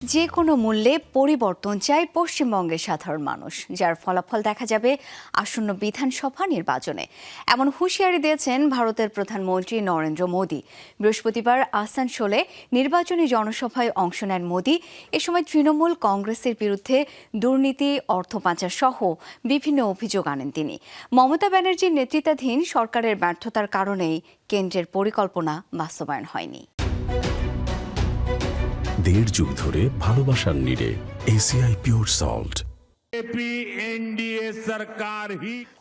যে কোনো মূল্যে পরিবর্তন চায় পশ্চিমবঙ্গের সাধারণ মানুষ, যার ফলাফল দেখা যাবে আসন্ন বিধানসভা নির্বাচনে। এমন হুঁশিয়ারি দিয়েছেন ভারতের প্রধানমন্ত্রী নরেন্দ্র মোদী। বৃহস্পতিবার আসানসোলে নির্বাচনী জনসভায় অংশ নেন মোদী। এ সময় তৃণমূল কংগ্রেসের বিরুদ্ধে দুর্নীতি, অর্থ পাচার সহ বিভিন্ন অভিযোগ আনেন তিনি। মমতা ব্যানার্জির নেতৃত্বাধীন সরকারের ব্যর্থতার কারণেই কেন্দ্রের পরিকল্পনা বাস্তবায়ন হয়নি। দেড় যুগ ধরে ভালোবাসার নিড়ে এসিআই পিওর সল্ট।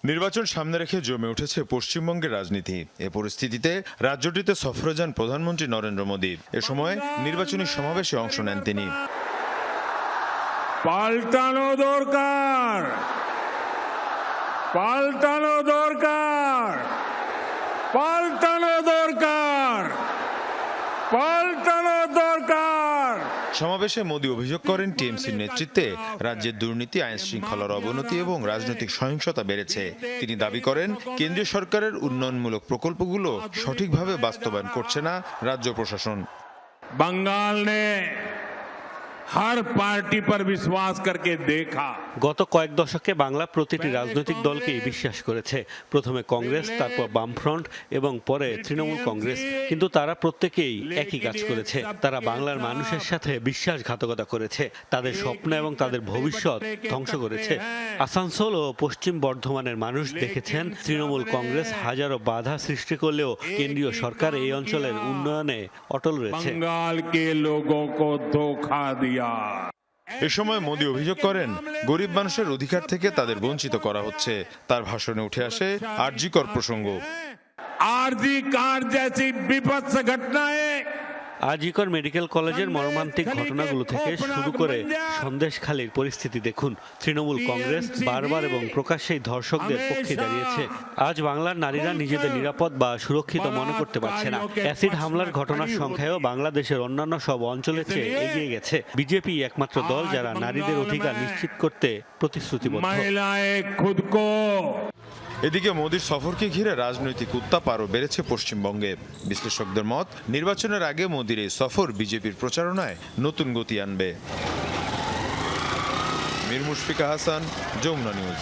নির্বাচন সামনে রেখে জমে উঠেছে পশ্চিমবঙ্গের রাজনীতি। এ পরিস্থিতিতে রাজ্যটিতে সফরে যান প্রধানমন্ত্রী নরেন্দ্র মোদী। এ সময় নির্বাচনী সমাবেশে অংশ নেন তিনি। পাল্টানো দরকার, পাল্টানো দরকার, পাল্টানো দরকার, পাল্টানো দরকার। সমাবেশে মোদী অভিযোগ করেন টিএমসির নেতৃত্বে রাজ্যের দুর্নীতি, আইন শৃঙ্খলার অবনতি এবং রাজনৈতিক সহিংসতা বেড়েছে। তিনি দাবি করেন কেন্দ্রীয় সরকারের উন্নয়নমূলক প্রকল্পগুলো সঠিকভাবে বাস্তবায়ন করছে না রাজ্য প্রশাসন। बंगाल ने हर पार्टी पर विश्वास करके देखा। গত কয়েক দশকে বাংলা প্রতিটি রাজনৈতিক দলকেই বিশ্বাস করেছে। প্রথমে কংগ্রেস, তারপর বামফ্রন্ট এবং পরে তৃণমূল কংগ্রেস। কিন্তু তারা প্রত্যেকেই একই কাজ করেছে। তারা বাংলার মানুষের সাথে বিশ্বাসঘাতকতা করেছে, তাদের স্বপ্ন এবং তাদের ভবিষ্যৎ ধ্বংস করেছে। আসানসোল ও পশ্চিম বর্ধমানের মানুষ দেখেছেন তৃণমূল কংগ্রেস হাজারো বাধা সৃষ্টি করলেও কেন্দ্রীয় সরকার এই অঞ্চলের উন্নয়নে অটল রয়েছে। बंगाल के लोगों को धोखा दिया। এ সময় মোদী অভিযোগ করেন গরিব মানুষের অধিকার থেকে তাদের বঞ্চিত করা হচ্ছে। তার ভাষণে উঠে আসে আরজিকর প্রসঙ্গ। आरजी कार जैसी विभत्स घटनाएं আজিকর মেডিকেল কলেজের মর্মান্তিক ঘটনাগুলো থেকে শুরু করে সন্দেশখালীর পরিস্থিতি দেখুন। তৃণমূল কংগ্রেস বারবার এবং প্রকাশ্যেই ধর্ষকদের পক্ষে দাঁড়িয়েছে। আজ বাংলার নারীরা নিজেদের নিরাপদ বা সুরক্ষিত মনে করতে পারছে না। অ্যাসিড হামলার ঘটনার সংখ্যায়ও বাংলাদেশের অন্যান্য সব অঞ্চলের চেয়ে এগিয়ে গেছে। বিজেপি একমাত্র দল যারা নারীদের অধিকার নিশ্চিত করতে প্রতিশ্রুতিবদ্ধ। এদিকে মোদীর সফরকে ঘিরে রাজনৈতিক উত্তাপ আরও বেড়েছে পশ্চিমবঙ্গে। বিশ্লেষকদের মত, নির্বাচনের আগে মোদীর এই সফর বিজেপির প্রচারণায় নতুন গতি আনবে। মীর মুশফিকা হাসান, যমুনা নিউজ।